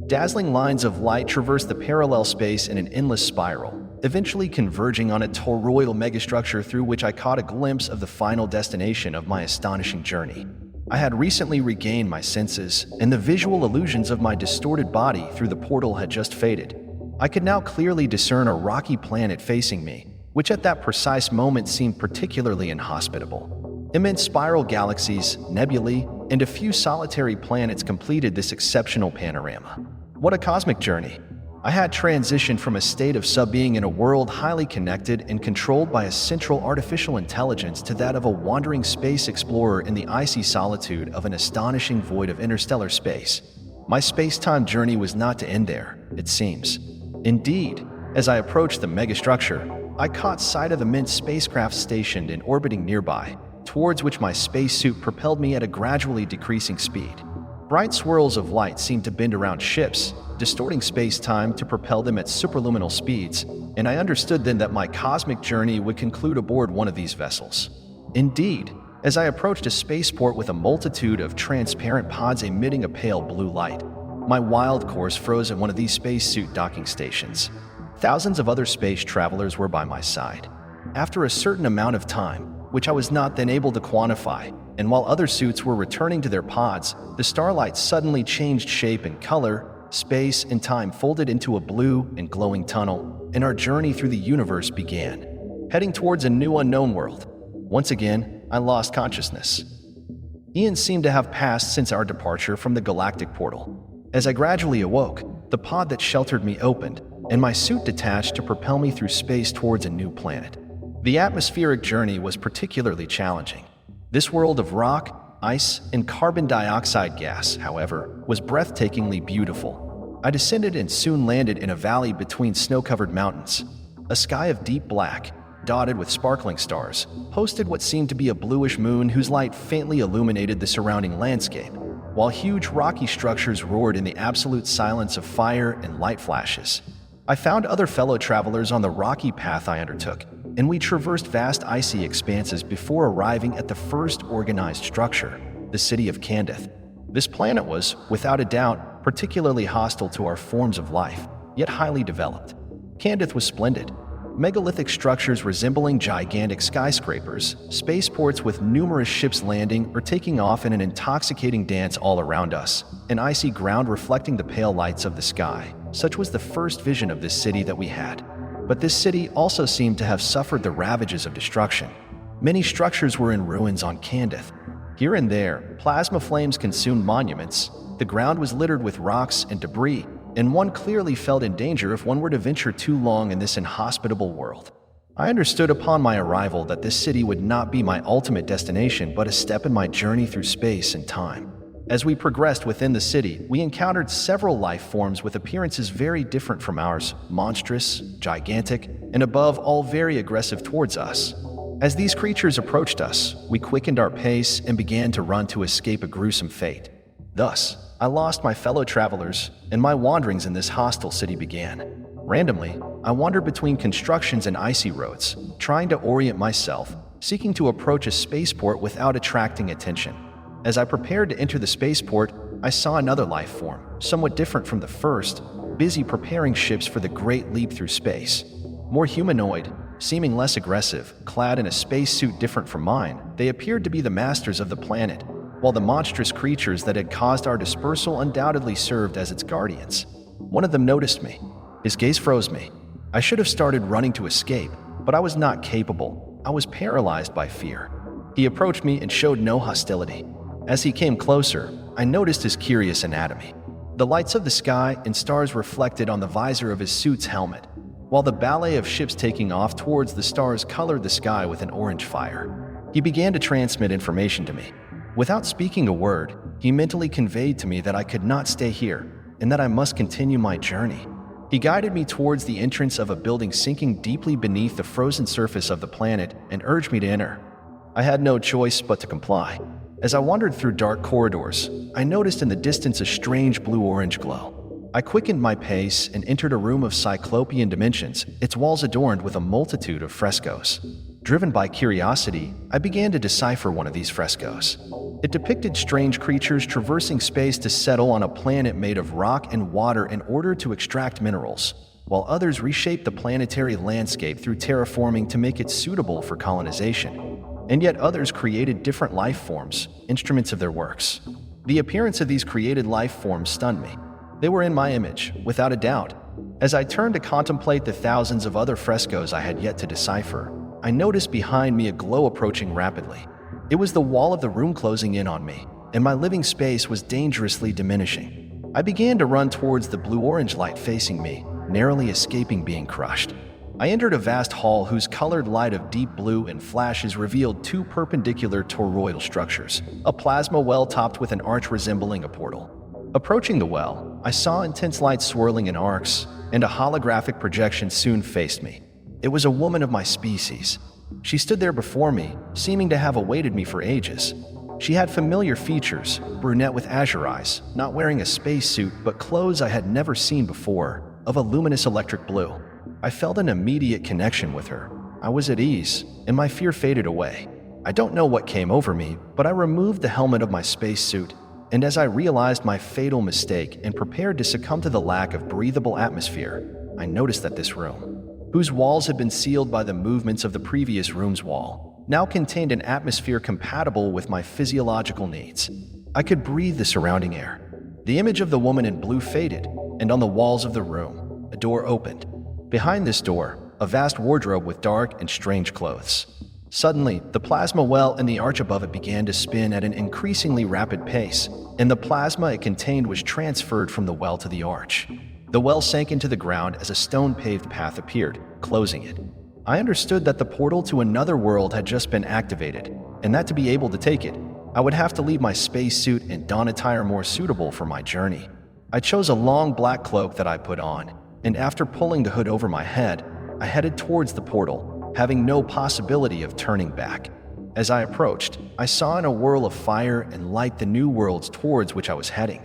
Dazzling lines of light traversed the parallel space in an endless spiral, eventually converging on a toroidal megastructure through which I caught a glimpse of the final destination of my astonishing journey. I had recently regained my senses, and the visual illusions of my distorted body through the portal had just faded. I could now clearly discern a rocky planet facing me, which at that precise moment seemed particularly inhospitable. Immense spiral galaxies, nebulae, and a few solitary planets completed this exceptional panorama. What a cosmic journey! I had transitioned from a state of sub-being in a world highly connected and controlled by a central artificial intelligence to that of a wandering space explorer in the icy solitude of an astonishing void of interstellar space. My space-time journey was not to end there, it seems. Indeed, as I approached the megastructure, I caught sight of immense spacecraft stationed and orbiting nearby, towards which my spacesuit propelled me at a gradually decreasing speed. Bright swirls of light seemed to bend around ships, distorting space-time to propel them at superluminal speeds, and I understood then that my cosmic journey would conclude aboard one of these vessels. Indeed, as I approached a spaceport with a multitude of transparent pods emitting a pale blue light, my wild course froze at one of these spacesuit docking stations. Thousands of other space travelers were by my side. After a certain amount of time, which I was not then able to quantify, and while other suits were returning to their pods, the starlight suddenly changed shape and color, space and time folded into a blue and glowing tunnel, and our journey through the universe began, heading towards a new unknown world. Once again, I lost consciousness. Eons seemed to have passed since our departure from the galactic portal. As I gradually awoke, the pod that sheltered me opened, and my suit detached to propel me through space towards a new planet. The atmospheric journey was particularly challenging. This world of rock, ice, and carbon dioxide gas, however, was breathtakingly beautiful. I descended and soon landed in a valley between snow-covered mountains. A sky of deep black, dotted with sparkling stars, hosted what seemed to be a bluish moon whose light faintly illuminated the surrounding landscape, while huge rocky structures roared in the absolute silence of fire and light flashes. I found other fellow travelers on the rocky path I undertook, and we traversed vast icy expanses before arriving at the first organized structure, the city of Candith. This planet was, without a doubt, particularly hostile to our forms of life, yet highly developed. Candith was splendid. Megalithic structures resembling gigantic skyscrapers, spaceports with numerous ships landing or taking off in an intoxicating dance all around us, an icy ground reflecting the pale lights of the sky. Such was the first vision of this city that we had. But this city also seemed to have suffered the ravages of destruction. Many structures were in ruins on Candith. Here and there, plasma flames consumed monuments, the ground was littered with rocks and debris, and one clearly felt in danger if one were to venture too long in this inhospitable world. I understood upon my arrival that this city would not be my ultimate destination but a step in my journey through space and time. As we progressed within the city, we encountered several life forms with appearances very different from ours, monstrous, gigantic, and above all very aggressive towards us. As these creatures approached us, we quickened our pace and began to run to escape a gruesome fate. Thus, I lost my fellow travelers, and my wanderings in this hostile city began. Randomly, I wandered between constructions and icy roads, trying to orient myself, seeking to approach a spaceport without attracting attention. As I prepared to enter the spaceport, I saw another life form, somewhat different from the first, busy preparing ships for the great leap through space. More humanoid, seeming less aggressive, clad in a spacesuit different from mine, they appeared to be the masters of the planet, while the monstrous creatures that had caused our dispersal undoubtedly served as its guardians. One of them noticed me. His gaze froze me. I should have started running to escape, but I was not capable. I was paralyzed by fear. He approached me and showed no hostility. As he came closer, I noticed his curious anatomy. The lights of the sky and stars reflected on the visor of his suit's helmet, while the ballet of ships taking off towards the stars colored the sky with an orange fire. He began to transmit information to me. Without speaking a word, he mentally conveyed to me that I could not stay here and that I must continue my journey. He guided me towards the entrance of a building sinking deeply beneath the frozen surface of the planet and urged me to enter. I had no choice but to comply. As I wandered through dark corridors, I noticed in the distance a strange blue-orange glow. I quickened my pace and entered a room of cyclopean dimensions, its walls adorned with a multitude of frescoes. Driven by curiosity, I began to decipher one of these frescoes. It depicted strange creatures traversing space to settle on a planet made of rock and water in order to extract minerals, while others reshaped the planetary landscape through terraforming to make it suitable for colonization. And yet others created different life forms, instruments of their works. The appearance of these created life forms stunned me. They were in my image, without a doubt. As I turned to contemplate the thousands of other frescoes I had yet to decipher, I noticed behind me a glow approaching rapidly. It was the wall of the room closing in on me, and my living space was dangerously diminishing. I began to run towards the blue-orange light facing me, narrowly escaping being crushed. I entered a vast hall whose colored light of deep blue and flashes revealed two perpendicular toroidal structures, a plasma well topped with an arch resembling a portal. Approaching the well, I saw intense light swirling in arcs, and a holographic projection soon faced me. It was a woman of my species. She stood there before me, seeming to have awaited me for ages. She had familiar features, brunette with azure eyes, not wearing a spacesuit but clothes I had never seen before, of a luminous electric blue. I felt an immediate connection with her. I was at ease, and my fear faded away. I don't know what came over me, but I removed the helmet of my spacesuit, and as I realized my fatal mistake and prepared to succumb to the lack of breathable atmosphere, I noticed that this room, whose walls had been sealed by the movements of the previous room's wall, now contained an atmosphere compatible with my physiological needs. I could breathe the surrounding air. The image of the woman in blue faded, and on the walls of the room, a door opened. Behind this door, a vast wardrobe with dark and strange clothes. Suddenly, the plasma well and the arch above it began to spin at an increasingly rapid pace, and the plasma it contained was transferred from the well to the arch. The well sank into the ground as a stone-paved path appeared, closing it. I understood that the portal to another world had just been activated, and that to be able to take it, I would have to leave my spacesuit and don attire more suitable for my journey. I chose a long black cloak that I put on, and after pulling the hood over my head, I headed towards the portal, having no possibility of turning back. As I approached, I saw in a whirl of fire and light the new worlds towards which I was heading.